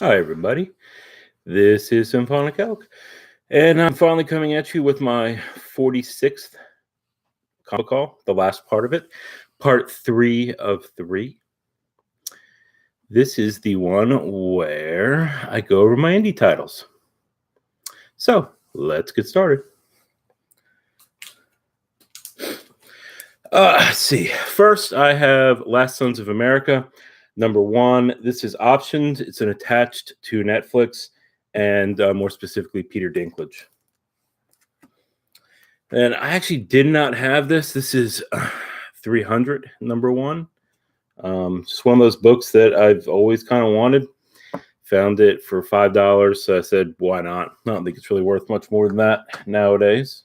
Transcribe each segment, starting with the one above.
Hi, everybody. This is Symphonic Elk, and I'm finally coming at you with my 46th comic call, the last part of it, part 3 of 3. This is the one where I go over my indie titles. So let's get started. Let's see. First, I have Last Sons of America, #1. This is optioned. It's an attached to Netflix, and more specifically, Peter Dinklage. And I actually did not have this. This is 300, #1. Just one of those books that I've always kind of wanted. Found it for $5, so I said, why not? I don't think it's really worth much more than that nowadays.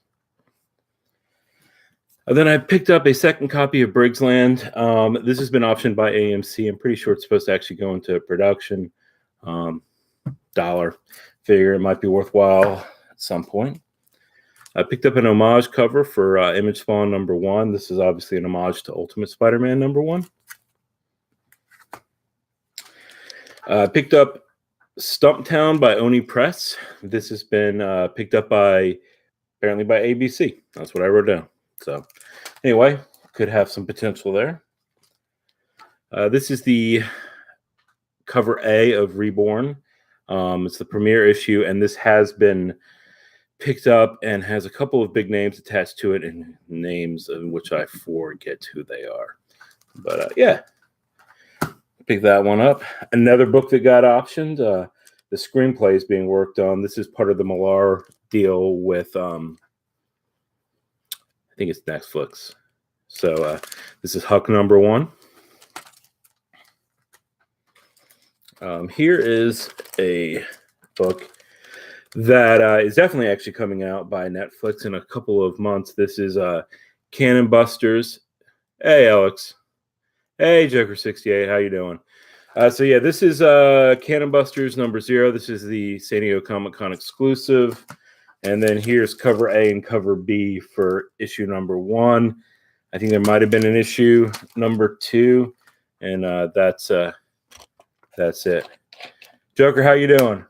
And then I picked up a second copy of Briggs Land. This has been optioned by AMC. I'm pretty sure it's supposed to actually go into production. Dollar. Figure it might be worthwhile at some point. I picked up an homage cover for Image Spawn #1. This is obviously an homage to Ultimate Spider-Man #1. I picked up Stumptown by Oni Press. This has been picked up apparently by ABC. That's what I wrote down. So anyway, could have some potential there. This is the cover A of Reborn. It's the premiere issue, and this has been picked up and has a couple of big names attached to it, and names of which I forget who they are. But yeah, pick that one up. Another book that got optioned. The screenplay is being worked on. This is part of the Millar deal with, I think it's Netflix. So this is Huck #1. Here is a book that is definitely actually coming out by Netflix in a couple of months. This is Cannon Busters. Hey, Alex. Hey, Joker68. How you doing? So yeah, this is Cannon Busters #0. This is the San Diego Comic-Con exclusive. And then here's cover A and cover B for issue #1. I think there might have been an issue #2, and that's it. Joker, how you doing?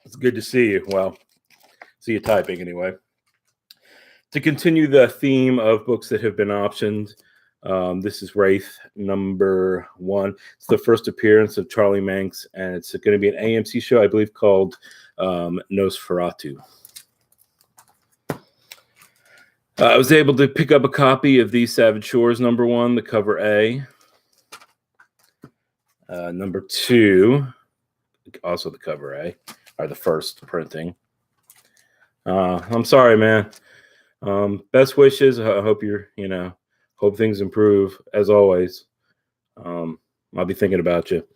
It's good to see you. Well, see you typing anyway. To continue the theme of books that have been optioned, this is Wraith #1. It's the first appearance of Charlie Manx, and it's going to be an AMC show, I believe, called Nosferatu. I was able to pick up a copy of These Savage Shores #1, the cover A. #2, also the cover A, or the first printing. I'm sorry, man. Best wishes. I hope hope things improve as always. I'll be thinking about you.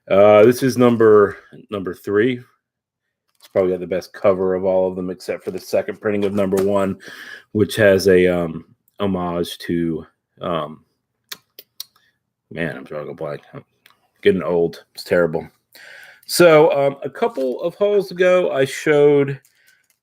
This is number 3. It's probably got the best cover of all of them, except for the second printing of #1, which has a homage to man, I'm drawing a blank. I'm getting old. It's terrible. So a couple of hauls ago, I showed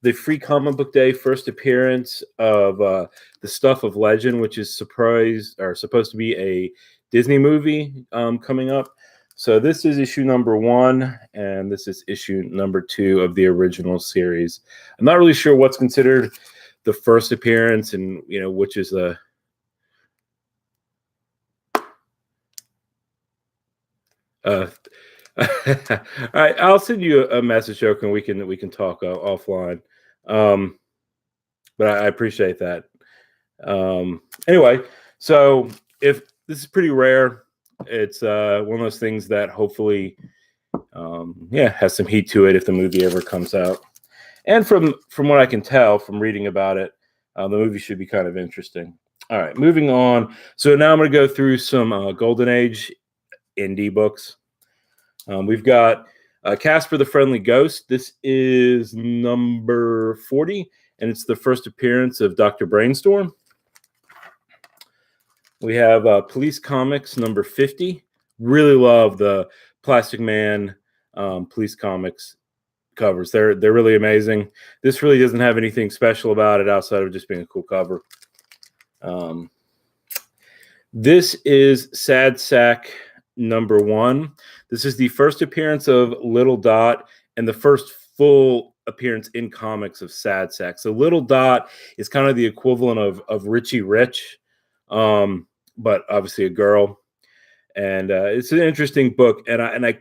the Free Comic Book Day first appearance of The Stuff of Legend, which is supposed to be a Disney movie coming up. So this is issue #1, and this is issue #2 of the original series. I'm not really sure what's considered the first appearance, and which is the all right, I'll send you a message, Joker, and we can talk offline. But I appreciate that. Anyway, so if this is pretty rare, it's one of those things that hopefully, has some heat to it if the movie ever comes out. And from what I can tell from reading about it, the movie should be kind of interesting. All right, moving on. So now I'm going to go through some Golden Age indie books. We've got Casper the Friendly Ghost. This is number 40, and it's the first appearance of Dr. Brainstorm. We have Police Comics number 50. Really love the Plastic Man Police Comics covers. They're really amazing. This really doesn't have anything special about it outside of just being a cool cover. This is Sad Sack #1. This is the first appearance of Little Dot and the first full appearance in comics of Sad Sack. So Little Dot is kind of the equivalent of Richie Rich, but obviously a girl. And it's an interesting book, and I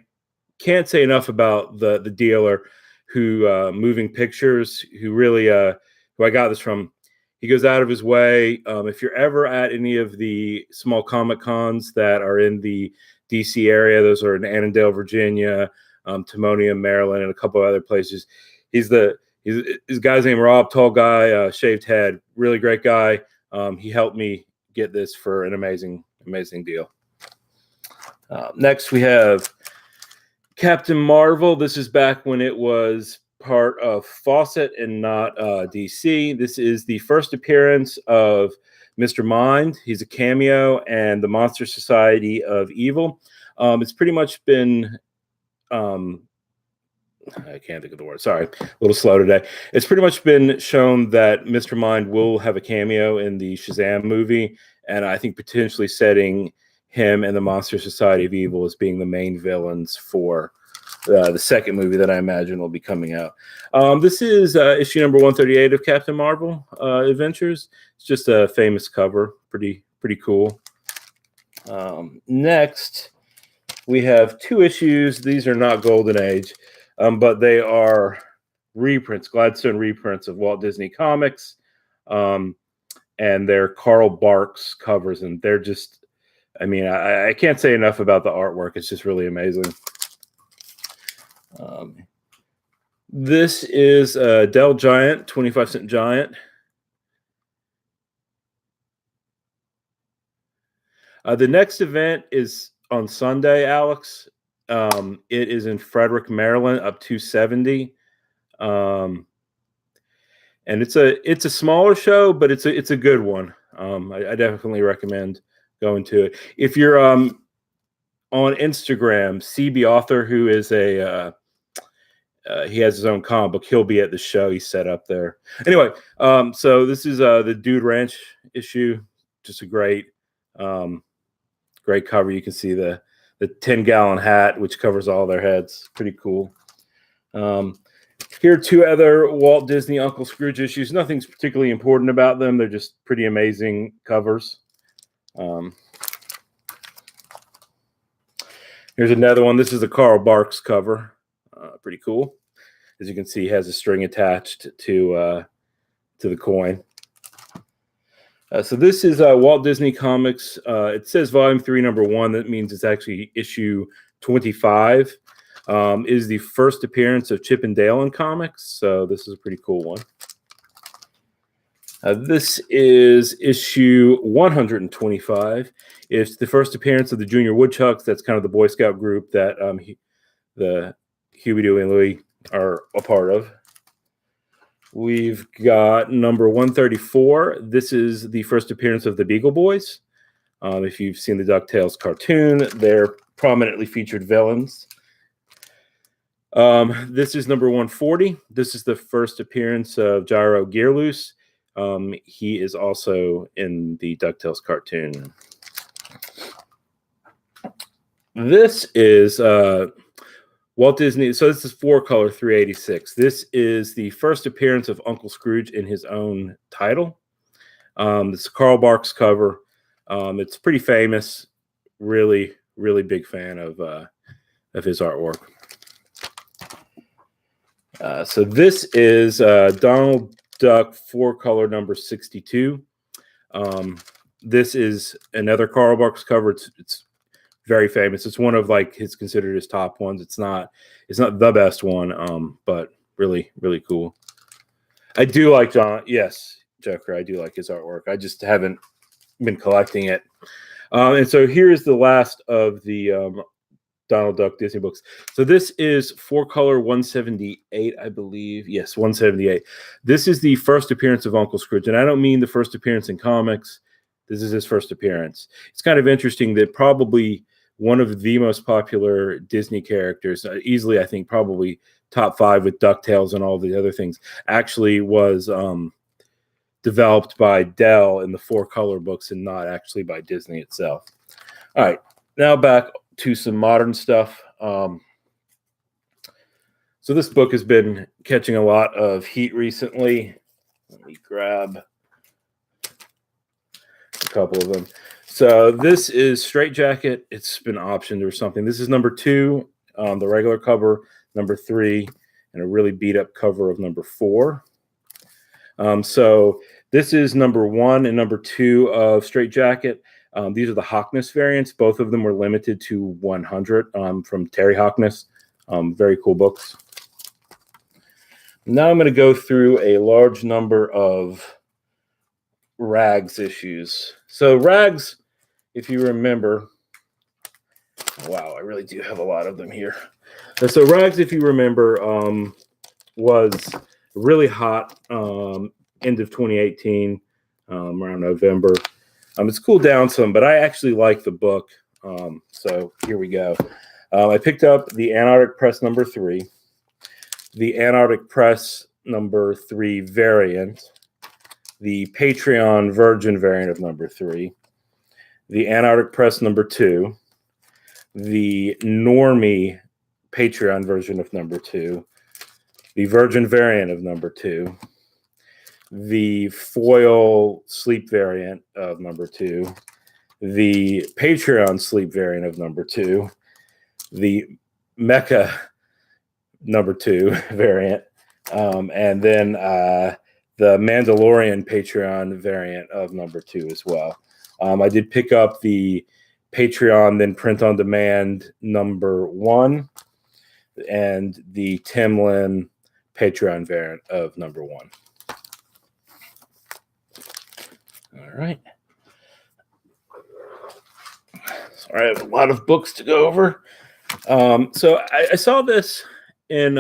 can't say enough about the dealer who Moving Pictures, who really who I got this from. He goes out of his way. If you're ever at any of the small comic cons that are in the DC area, those are in Annandale, Virginia, Timonium, Maryland, and a couple of other places. His guy's name Rob, tall guy, shaved head, really great guy. He helped me get this for an amazing deal. Next, we have Captain Marvel. This is back when it was part of Fawcett and not DC. This is the first appearance of Mr. Mind. He's a cameo, and the Monster Society of Evil. It's pretty much been I can't think of the word. Sorry, a little slow today. It's pretty much been shown that Mr. Mind will have a cameo in the Shazam movie, and I think potentially setting him and the Monster Society of Evil as being the main villains for the second movie that I imagine will be coming out. This is issue number 138 of Captain Marvel Adventures. It's just a famous cover. Pretty cool. Next, we have 2 issues. These are not Golden Age, but they are reprints, Gladstone reprints of Walt Disney Comics, and they're Carl Barks covers, and they're just, I mean, I can't say enough about the artwork. It's just really amazing. This is a Dell Giant, 25-cent Giant. The next event is on Sunday, Alex. It is in Frederick, Maryland, up 270. And it's a smaller show, but it's a good one. I definitely recommend going to it. If you're on Instagram, CB Author, who is he has his own comic book. He'll be at the show. He's set up there. Anyway, so this is the Dude Ranch issue. Just a great cover. You can see the 10-gallon hat, which covers all their heads. Pretty cool. Here are 2 other Walt Disney Uncle Scrooge issues. Nothing's particularly important about them. They're just pretty amazing covers. Here's another one. This is a Carl Barks cover. Pretty cool. As you can see, has a string attached to the coin. So this is Walt Disney Comics. It says Volume 3, Number 1. That means it's actually issue 25. Is the first appearance of Chip and Dale in comics. So this is a pretty cool one. This is issue 125. It's the first appearance of the Junior Woodchucks. That's kind of the Boy Scout group that the Huey, Dewey, and Louie are a part of. We've got number 134. This is the first appearance of the Beagle Boys. If you've seen the DuckTales cartoon, they're prominently featured villains. This is number 140. This is the first appearance of Gyro Gearloose. He is also in the DuckTales cartoon. This is Walt Disney. So this is 4-color 386. This is the first appearance of Uncle Scrooge in his own title. It's a Carl Barks cover. It's pretty famous. Really big fan of his artwork. So this is Donald Duck 4-color number 62. This is another Carl Barks cover. It's very famous. It's one of considered his top ones. It's not the best one, but really cool. I do like Joker. I do like his artwork. I just haven't been collecting it. And so here is the last of the Donald Duck Disney books. So this is 4-color 178, I believe. Yes, 178. This is the first appearance of Uncle Scrooge, and I don't mean the first appearance in comics. This is his first appearance. It's kind of interesting that probably one of the most popular Disney characters, easily I think probably top 5 with DuckTales and all the other things, actually was developed by Dell in the 4-color books and not actually by Disney itself. All right, now back to some modern stuff. So this book has been catching a lot of heat recently. Let me grab a couple of them. So this is Straight Jacket. It's been optioned or something. This is number 2, the regular cover, number 3, and a really beat up cover of number 4. So this is number 1 and number 2 of Straight Jacket. These are the Hockness variants. Both of them were limited to 100 from Terry Hockness. Very cool books. Now I'm going to go through a large number of Rags issues. So Rags, if you remember, wow, I really do have a lot of them here. So Rags, if you remember, was really hot end of 2018, around November. It's cooled down some, but I actually like the book. So here we go. I picked up the Antarctic Press number 3, the Antarctic Press number 3 variant, the Patreon Virgin variant of number 3, the Antarctic Press number 2, the Normie Patreon version of number 2, the Virgin variant of number 2, the Foil Sleep variant of number 2, the Patreon Sleep variant of number 2, the Mecca number 2 variant, and then the Mandalorian Patreon variant of number 2 as well. I did pick up the Patreon, then print on demand number 1, and the Timlin Patreon variant of number 1. All right. Sorry, I have a lot of books to go over. So I saw this in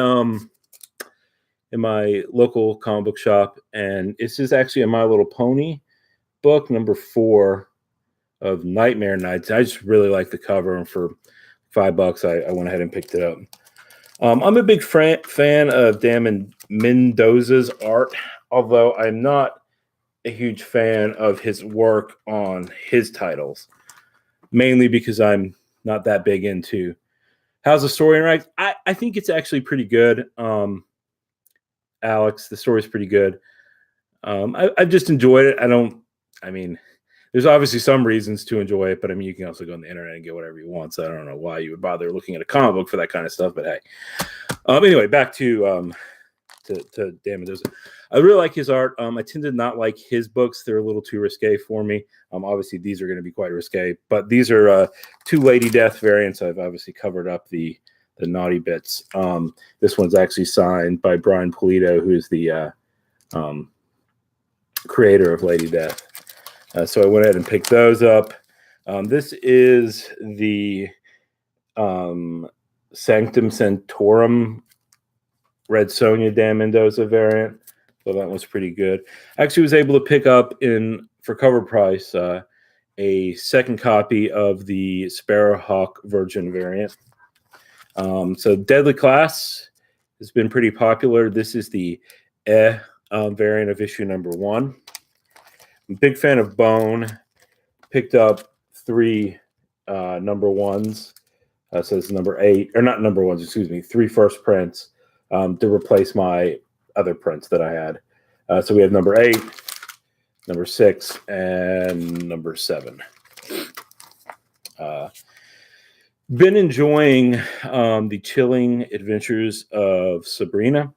my local comic book shop, and this is actually a My Little Pony book, number 4 of Nightmare Nights. I just really like the cover, and for $5, I went ahead and picked it up. I'm a big fan of Dan Mendoza's art, although I'm not a huge fan of his work on his titles, mainly because I'm not that big into how's the story in Rags. I think it's actually pretty good. Alex, the story's pretty good. I've just enjoyed it. There's obviously some reasons to enjoy it, but I mean, you can also go on the internet and get whatever you want. So I don't know why you would bother looking at a comic book for that kind of stuff. But hey, anyway, back to Dan Mendoza. I really like his art. I tend to not like his books; they're a little too risque for me. Obviously, these are going to be quite risque, but these are 2 Lady Death variants. I've obviously covered up the naughty bits. This one's actually signed by Brian Pulido, who's the creator of Lady Death. So I went ahead and picked those up. This is the Sanctum Sanctorum Red Sonja Dan Mendoza variant. So that was pretty good. I actually was able to pick up for cover price a second copy of the Sparrowhawk Virgin variant. So Deadly Class has been pretty popular. This is the variant of issue number 1. I'm a big fan of Bone. Picked up 3 number 1s. So this is number 8, or not number 1s, excuse me, 3 first prints to replace my other prints that I had. So we have number 8, number 6, and number 7. Been enjoying the Chilling Adventures of Sabrina,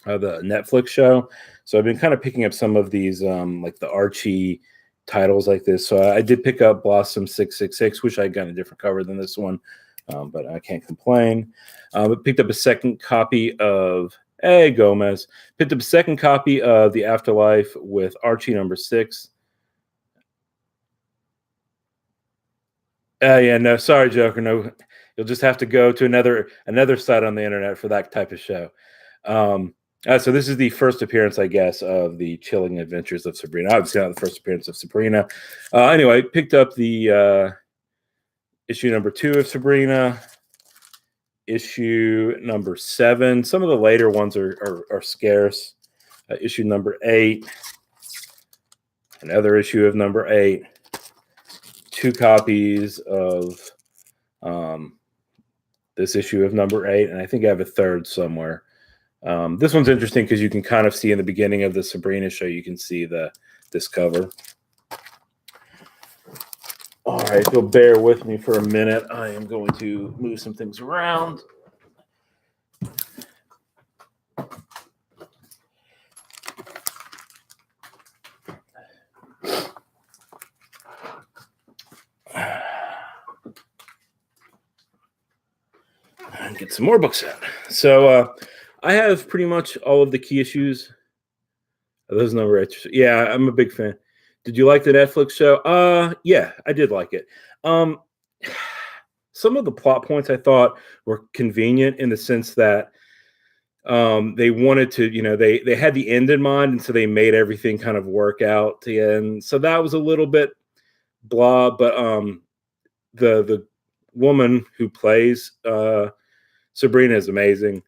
the Netflix show. So I've been kind of picking up some of these, like the Archie titles like this. So I did pick up Blossom 666, which I got a different cover than this one, but I can't complain. But picked up a second copy of Gomez. Picked up a second copy of The Afterlife with Archie number 6. Yeah, no, sorry, Joker. No, you'll just have to go to another site on the internet for that type of show. So this is the first appearance, I guess, of the Chilling Adventures of Sabrina. Obviously not the first appearance of Sabrina. Anyway, picked up the issue number 2 of Sabrina, issue number 7. Some of the later ones are scarce. Issue number 8, another issue of number 8, 2 copies of This issue of number 8, and I think I have a third somewhere. This one's interesting because you can kind of see in the beginning of the Sabrina show, you can see this cover. All right, if you'll bear with me for a minute, I am going to move some things around. And get some more books out. So I have pretty much all of the key issues. Those number 8. Yeah, I'm a big fan. Did you like the Netflix show? Yeah, I did like it. Some of the plot points I thought were convenient in the sense that they wanted to, they had the end in mind, and so they made everything kind of work out to the end. So that was a little bit blah, but the woman who plays Sabrina is amazing.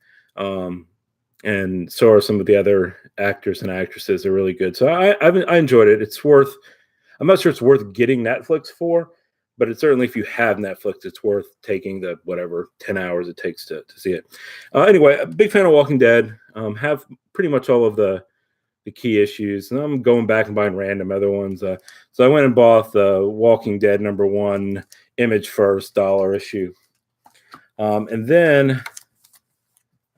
And so are some of the other actors and actresses are really good. So I enjoyed it. I'm not sure it's worth getting Netflix for, but it's certainly, if you have Netflix, it's worth taking the whatever 10 hours it takes to see it. Anyway, a big fan of Walking Dead. Have pretty much all of the key issues, and I'm going back and buying random other ones. So I went and bought the Walking Dead #1 Image First $1 issue. And then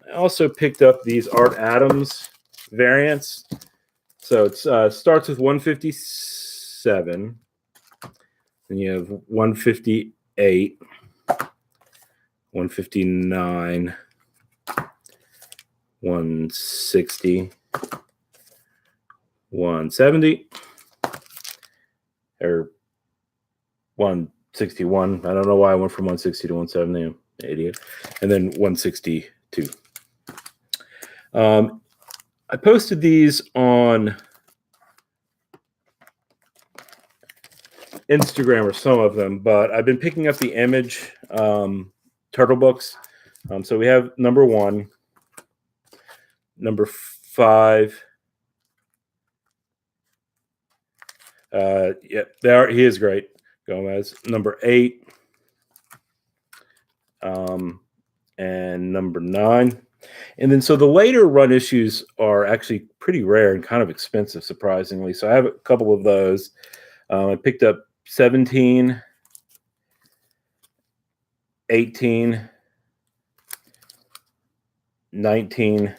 I also picked up these Art Adams variants. So it starts with 157. Then you have 158, 159, 160, 170, or 161. I don't know why I went from 160 to 170. I'm an idiot. And then 162. I posted these on Instagram, or some of them, but I've been picking up the Image Turtle books. So we have number 1, number 5. Yeah, he is great. Gomez. Number 8. And number 9. And then so the later run issues are actually pretty rare and kind of expensive, surprisingly. So I have a couple of those. I picked up 17, 18, 19,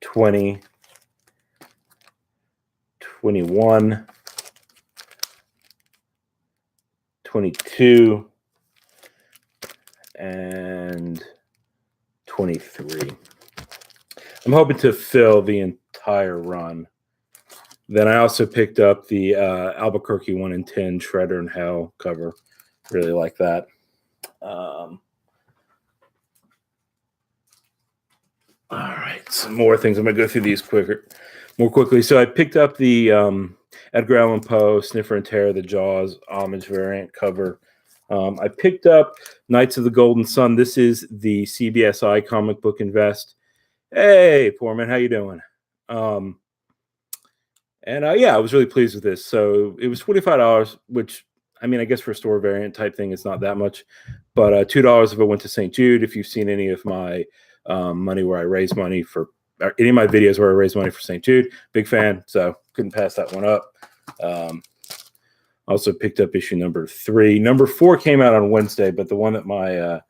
20, 21, 22, and 23. I'm hoping to fill the entire run. Then I also picked up the Albuquerque 1 in 10 Shredder in Hell cover. Really like that. All right, some more things. I'm going to go through these more quickly. So I picked up the Edgar Allan Poe, Sniffer and Terror, the Jaws homage variant cover. I picked up Knights of the Golden Sun. This is the CBSI Comic Book Invest. Hey, Poorman, how you doing? Yeah, I was really pleased with this. So it was $25, which, I mean, I guess for a store variant type thing, it's not that much. But $2 if it went to St. Jude. If you've seen any of my money where I raise money for, or any of my videos where I raise money for St. Jude, big fan. So couldn't pass that one up. Also picked up issue number 3. Number 4 came out on Wednesday, but the one that my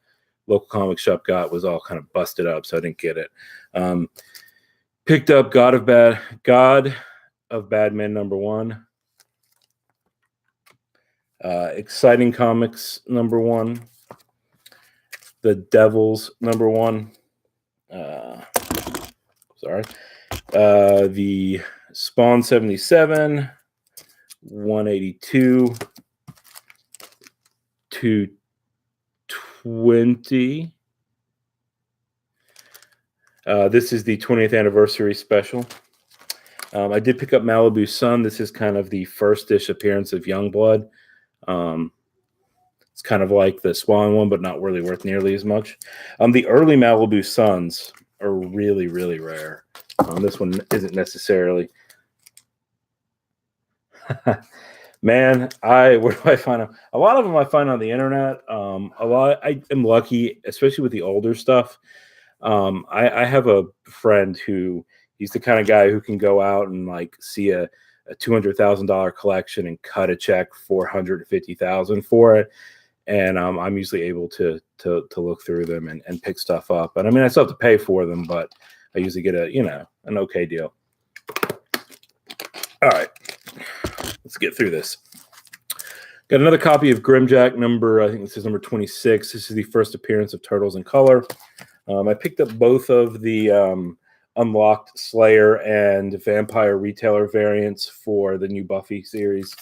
local comic shop got was all kind of busted up, so I didn't get it. Picked up God of Bad Men #1. Exciting Comics #1. The Devils #1. Sorry. The Spawn 77. 182. 220. This is the 20th anniversary special. I did pick up Malibu Sun. This is kind of the first-ish appearance of Youngblood. It's kind of like the Spawn one, but not really worth nearly as much. The early Malibu Suns are really, really rare. This one isn't necessarily. Man, where do I find them? A lot of them I find on the internet. A lot I am lucky, especially with the older stuff. I have a friend who he's the kind of guy who can go out and like see a $200,000 collection and cut a check for $150,000 for it. And I'm usually able to look through them and pick stuff up. And I mean, I still have to pay for them, but I usually get an okay deal. All right, let's get through this. Got another copy of Grimjack I think this is number 26. This is the first appearance of Turtles in Color. I picked up both of the Unlocked Slayer and Vampire Retailer variants for the new Buffy series.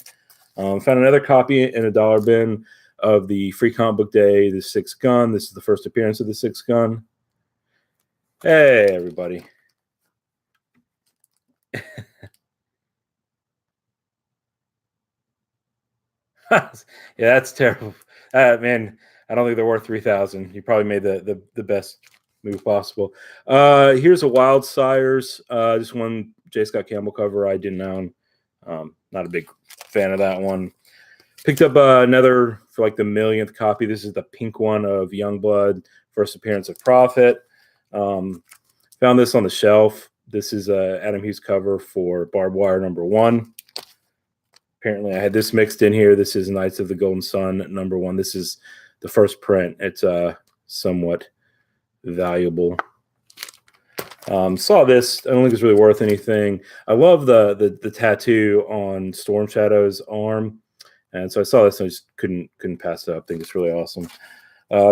Found another copy in a dollar bin of the Free Comic Book Day, the Sixth Gun. This is the first appearance of the Sixth Gun. Hey, everybody. Yeah, that's terrible. Man, I don't think they're worth 3,000. You probably made the best move possible. Here's a Wild Sires. This one, J. Scott Campbell cover. I didn't own. Not a big fan of that one. Picked up another for like the millionth copy. This is the pink one of Youngblood, first appearance of Prophet. Found this on the shelf. This is Adam Hughes cover for Barbed Wire #1. Apparently, I had this mixed in here. This is Knights of the Golden Sun #1. This is the first print. It's somewhat valuable. Saw this. I don't think it's really worth anything. I love the tattoo on Storm Shadow's arm, and so I saw this and I just couldn't pass it up. I think it's really awesome.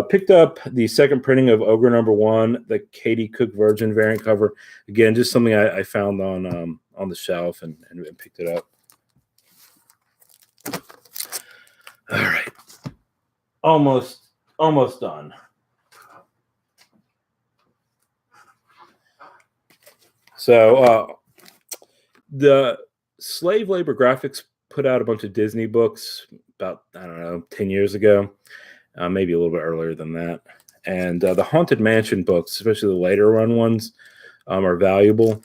Picked up the second printing of Ogre #1, the Katie Cook Virgin variant cover. Again, just something I found on the shelf and picked it up. All right, almost done. So the Slave Labor Graphics put out a bunch of Disney books about, I don't know, 10 years ago, maybe a little bit earlier than that. And the Haunted Mansion books, especially the later run ones, are valuable.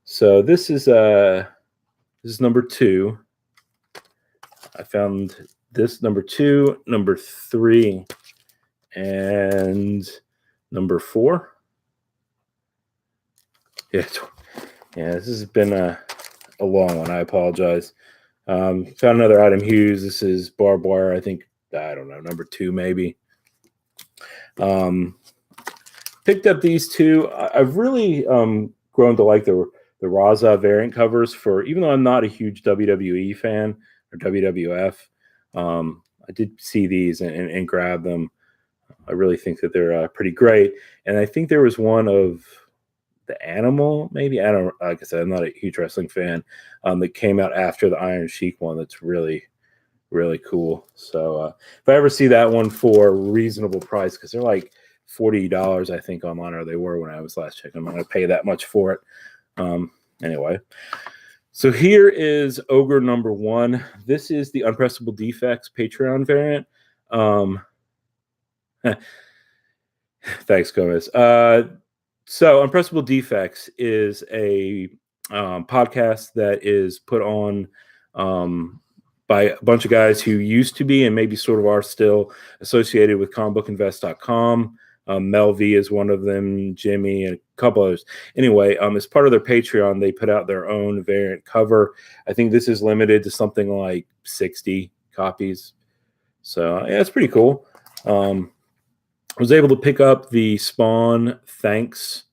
So this is #2. I found this #2, #3, and #4. Yeah, this has been a long one. I apologize. Found another Adam Hughes. This is Barbed Wire. I think, I don't know, #2 maybe. Picked up these two. I've really grown to like the Raza variant covers for, even though I'm not a huge WWE fan or WWF, I did see these and grab them. I really think that they're pretty great. And I think there was one of the Animal, maybe. I don't, like I said, I'm not a huge wrestling fan, that came out after the Iron Sheik one. That's really, really cool. So if I ever see that one for a reasonable price, because they're like $40, I think, online, or they were when I was last checking. I'm not going to pay that much for it. Anyway, so here is Ogre #1. This is the Unpressable Defects Patreon variant. Thanks, Gomez. So Unpressable Defects is a podcast that is put on by a bunch of guys who used to be and maybe sort of are still associated with comicbookinvest.com. Mel V is one of them, Jimmy, and a couple others. Anyway, as part of their Patreon, they put out their own variant cover. I think this is limited to something like 60 copies. So yeah, it's pretty cool. I was able to pick up the Spawn Thanks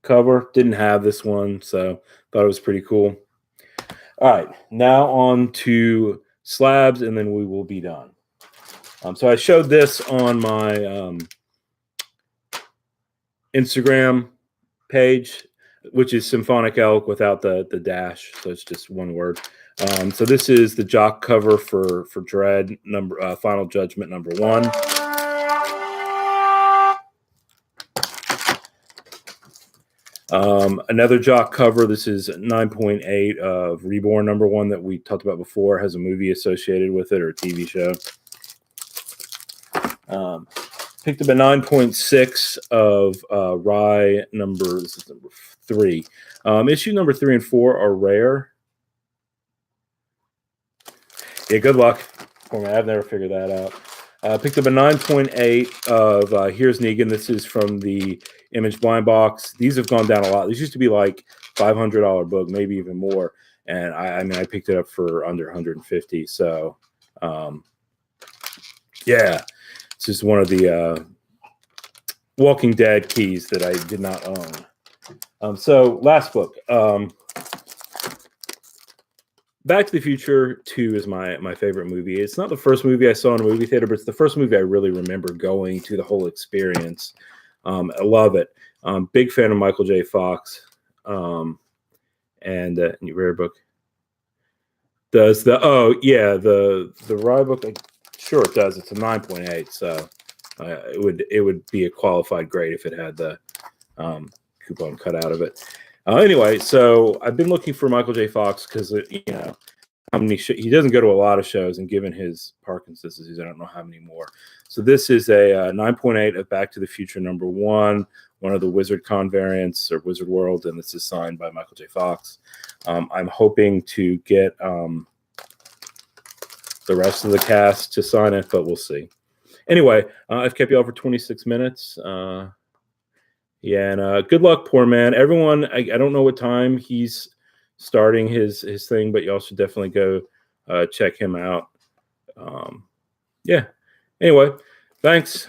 cover. Didn't have this one, so thought it was pretty cool. All right, now on to slabs, and then we will be done. So I showed this on my Instagram page, which is Symphonic Elk without the dash, so it's just one word. So this is the jock cover for Dread Final Judgment #1. Another jock cover. This is 9.8 of Reborn #1 that we talked about before. Has a movie associated with it, or a TV show. Picked up a 9.6 of Rye number 3. Issue number 3 and 4 are rare. Yeah, good luck for me. I've never figured that out. Picked up a 9.8 of Here's Negan. This is from the Image blind box. These have gone down a lot. These used to be like $500 book, maybe even more. And I mean, I picked it up for under 150. So, yeah, it's just one of the Walking Dead keys that I did not own. So last book, Back to the Future 2 is my favorite movie. It's not the first movie I saw in a movie theater, but it's the first movie I really remember going to the whole experience. I love it. Big fan of Michael J. Fox. And you read a book? Does the the ride book? Sure, it does. It's a 9.8, so it would be a qualified grade if it had the coupon cut out of it. Anyway, so I've been looking for Michael J. Fox because how many he doesn't go to a lot of shows, and given his Parkinson's disease, I don't know how many more. So this is a 9.8 of Back to the Future #1, one of the WizardCon variants or Wizard World, and this is signed by Michael J. Fox. I'm hoping to get the rest of the cast to sign it, but we'll see. Anyway, I've kept you all for 26 minutes. Yeah, and good luck, poor man. Everyone, I don't know what time he's starting his thing, but y'all should definitely go check him out. Yeah. Anyway, thanks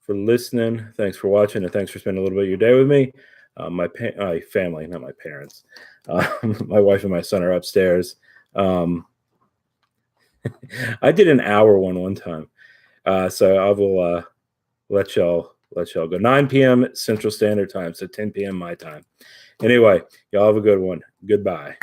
for listening. Thanks for watching, and thanks for spending a little bit of your day with me. My family, not my parents. My wife and my son are upstairs. I did an hour one time, so I will let y'all go. 9 p.m. Central Standard Time, so 10 p.m. my time. Anyway, y'all have a good one. Goodbye.